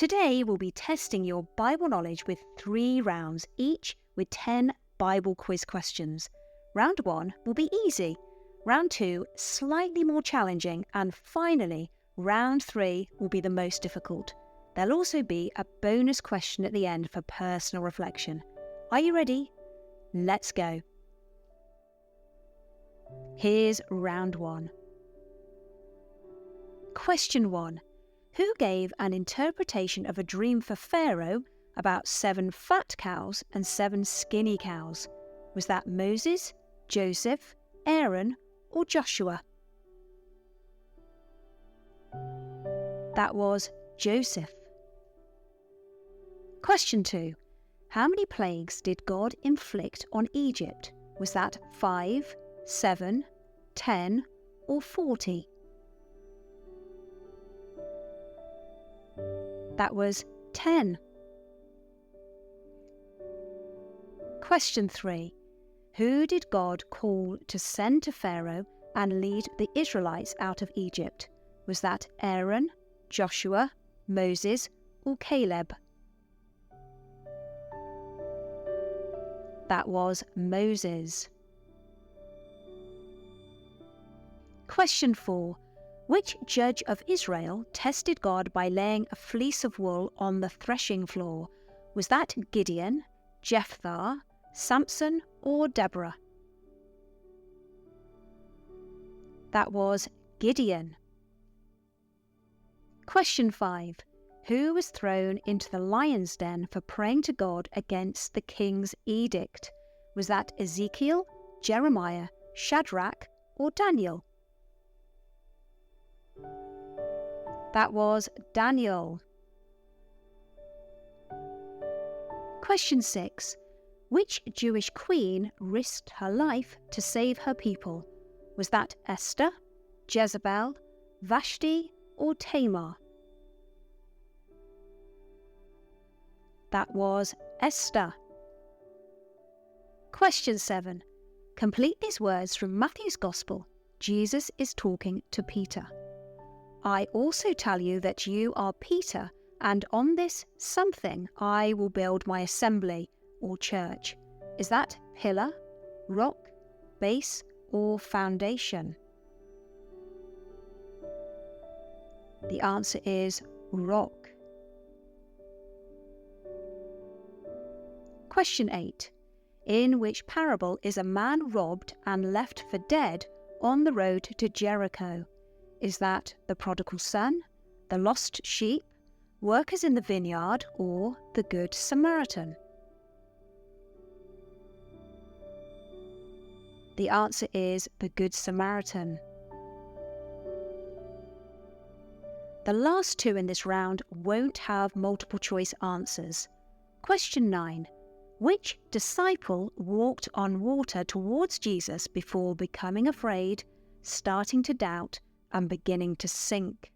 Today we'll be testing your Bible knowledge with 3 rounds, each with 10 Bible quiz questions. Round 1 will be easy, round 2 slightly more challenging, and finally, round 3 will be the most difficult. There'll also be a bonus question at the end for personal reflection. Are you ready? Let's go. Here's round 1. Question 1. Who gave an interpretation of a dream for Pharaoh about 7 fat cows and 7 skinny cows? Was that Moses, Joseph, Aaron, or Joshua? That was Joseph. Question 2. How many plagues did God inflict on Egypt? Was that 5, 7, 10, or 40? That was 10. Question 3. Who did God call to send to Pharaoh and lead the Israelites out of Egypt? Was that Aaron, Joshua, Moses, or Caleb? That was Moses. Question 4. Which judge of Israel tested God by laying a fleece of wool on the threshing floor? Was that Gideon, Jephthah, Samson, or Deborah? That was Gideon. Question 5. Who was thrown into the lion's den for praying to God against the king's edict? Was that Ezekiel, Jeremiah, Shadrach, or Daniel? That was Daniel. Question 6. Which Jewish queen risked her life to save her people? Was that Esther, Jezebel, Vashti, or Tamar? That was Esther. Question 7. Complete these words from Matthew's Gospel. Jesus is talking to Peter. I also tell you that you are Peter, and on this something I will build my assembly, or church. Is that pillar, rock, base, or foundation? The answer is rock. Question 8. In which parable is a man robbed and left for dead on the road to Jericho? Is that the prodigal son, the lost sheep, workers in the vineyard, or the Good Samaritan? The answer is the Good Samaritan. The last 2 in this round won't have multiple choice answers. Question 9. Which disciple walked on water towards Jesus before becoming afraid, starting to doubt, and beginning to sink?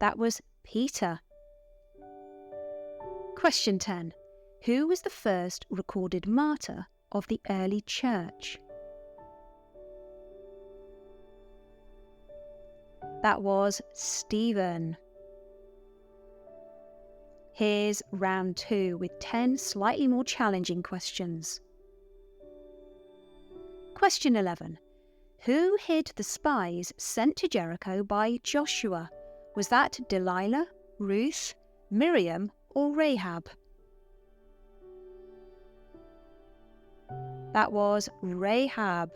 That was Peter. Question 10. Who was the first recorded martyr of the early church? That was Stephen. Here's round 2 with 10 slightly more challenging questions. Question 11. Who hid the spies sent to Jericho by Joshua? Was that Delilah, Ruth, Miriam, or Rahab? That was Rahab.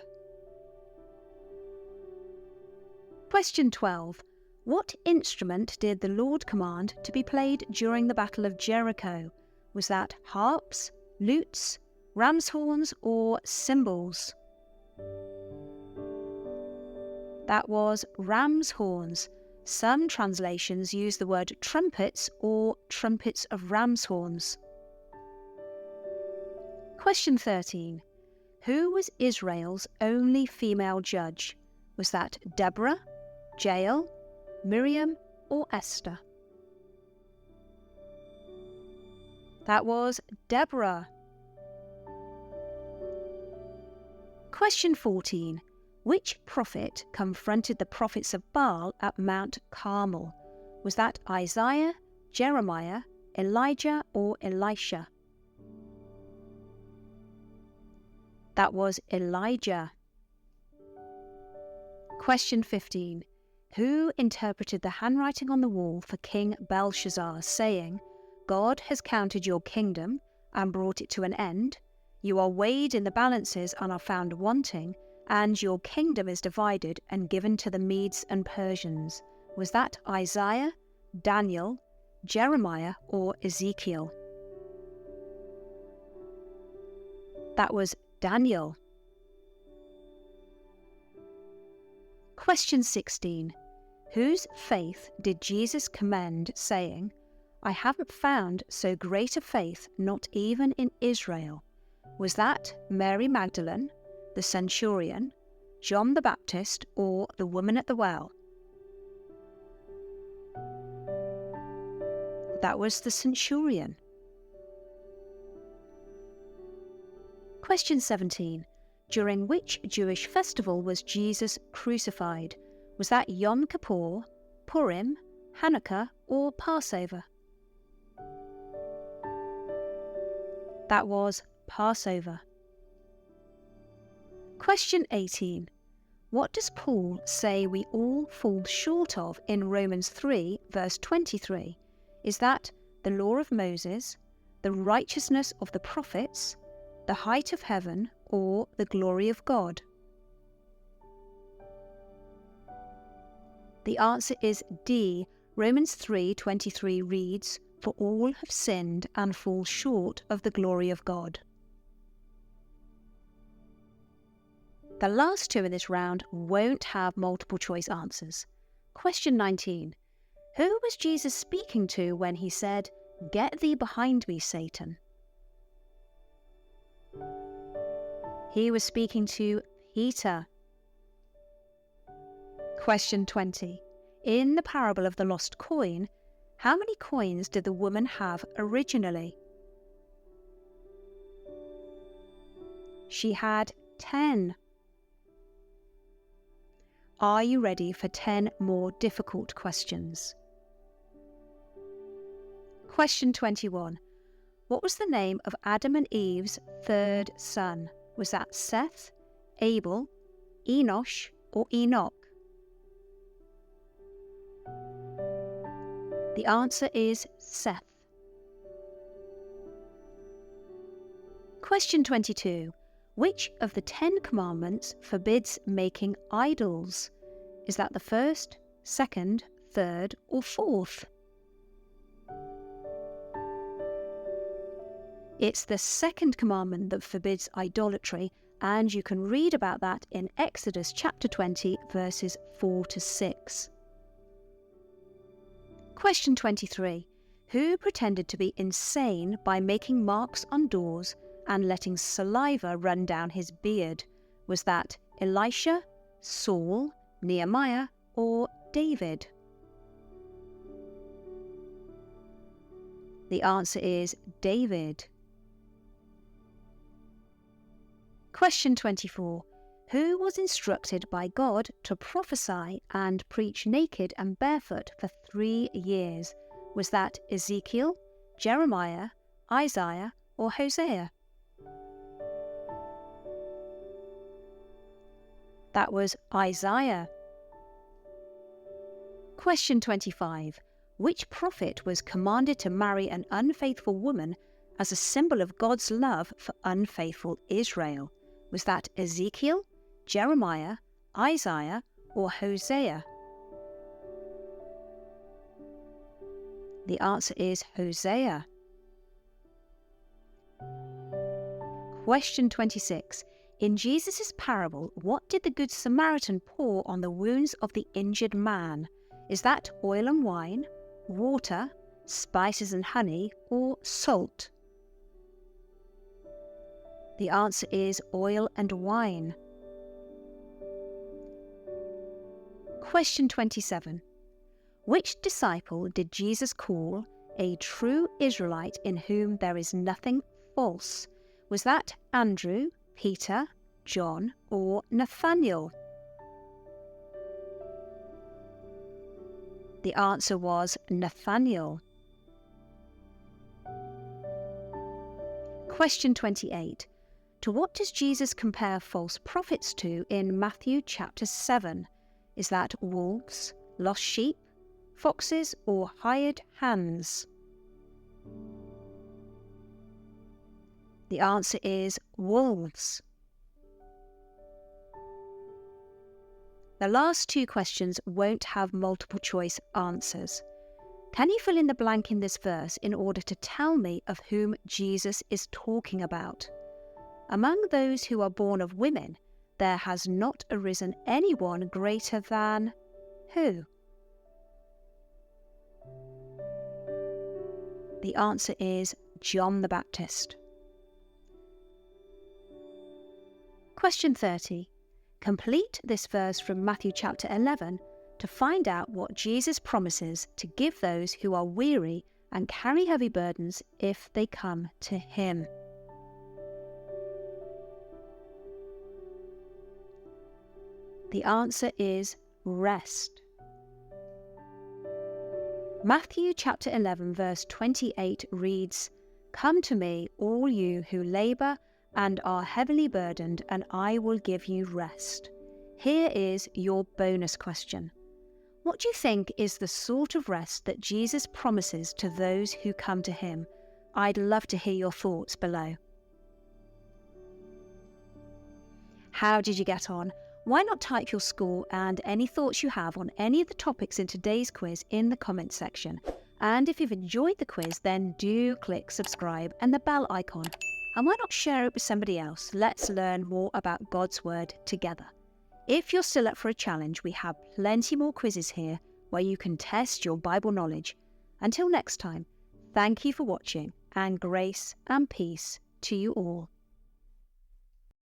Question 12. What instrument did the Lord command to be played during the Battle of Jericho? Was that harps, lutes, ram's horns, or cymbals? That was ram's horns. Some translations use the word trumpets or trumpets of ram's horns. Question 13. Who was Israel's only female judge? Was that Deborah, Jael, Miriam, or Esther? That was Deborah. Question 14. Which prophet confronted the prophets of Baal at Mount Carmel? Was that Isaiah, Jeremiah, Elijah, or Elisha? That was Elijah. Question 15. Who interpreted the handwriting on the wall for King Belshazzar, saying, God has counted your kingdom and brought it to an end. You are weighed in the balances and are found wanting, and your kingdom is divided and given to the Medes and Persians. Was that Isaiah, Daniel, Jeremiah, or Ezekiel? That was Daniel. Question 16. Whose faith did Jesus commend, saying, I haven't found so great a faith, not even in Israel? Was that Mary Magdalene, the centurion, John the Baptist, or the woman at the well? That was the centurion. Question 17. During which Jewish festival was Jesus crucified? Was that Yom Kippur, Purim, Hanukkah, or Passover? That was Passover. Question 18. What does Paul say we all fall short of in Romans 3, verse 23? Is that the law of Moses, the righteousness of the prophets, the height of heaven, or the glory of God? The answer is D. Romans 3:23 reads, For all have sinned and fall short of the glory of God. The last two in this round won't have multiple choice answers. Question 19. Who was Jesus speaking to when he said, Get thee behind me, Satan? He was speaking to Peter. Question 20. In the parable of the lost coin, how many coins did the woman have originally? She had 10. Are you ready for 10 more difficult questions? Question 21. What was the name of Adam and Eve's third son? Was that Seth, Abel, Enosh, or Enoch? The answer is Seth. Question 22. Which of the 10 commandments forbids making idols? Is that the first, second, third, or fourth? It's the second commandment that forbids idolatry, and you can read about that in Exodus chapter 20, verses 4 to 6. Question 23. Who pretended to be insane by making marks on doors and letting saliva run down his beard? Was that Elisha, Saul, Nehemiah, or David? The answer is David. Question 24. Who was instructed by God to prophesy and preach naked and barefoot for 3 years? Was that Ezekiel, Jeremiah, Isaiah, or Hosea? That was Isaiah. Question 25. Which prophet was commanded to marry an unfaithful woman as a symbol of God's love for unfaithful Israel? Was that Ezekiel, Jeremiah, Isaiah, or Hosea? The answer is Hosea. Question 26. In Jesus' parable, what did the Good Samaritan pour on the wounds of the injured man? Is that oil and wine, water, spices and honey, or salt? The answer is oil and wine. Question 27. Which disciple did Jesus call a true Israelite in whom there is nothing false? Was that Andrew, Peter, John, or Nathanael? The answer was Nathanael. Question 28. To what does Jesus compare false prophets to in Matthew chapter 7? Is that wolves, lost sheep, foxes, or hired hands? The answer is wolves. The last two questions won't have multiple choice answers. Can you fill in the blank in this verse in order to tell me of whom Jesus is talking about? Among those who are born of women, there has not arisen anyone greater than who? The answer is John the Baptist. Question 30. Complete this verse from Matthew chapter 11 to find out what Jesus promises to give those who are weary and carry heavy burdens if they come to him. The answer is rest. Matthew chapter 11 verse 28 reads, "Come to me, all you who labour and are heavily burdened, and I will give you rest." Here is your bonus question. What do you think is the sort of rest that Jesus promises to those who come to him? I'd love to hear your thoughts below. How did you get on? Why not type your score and any thoughts you have on any of the topics in today's quiz in the comments section. And if you've enjoyed the quiz, then do click subscribe and the bell icon. And why not share it with somebody else? Let's learn more about God's Word together. If you're still up for a challenge, we have plenty more quizzes here where you can test your Bible knowledge. Until next time, thank you for watching, and grace and peace to you all.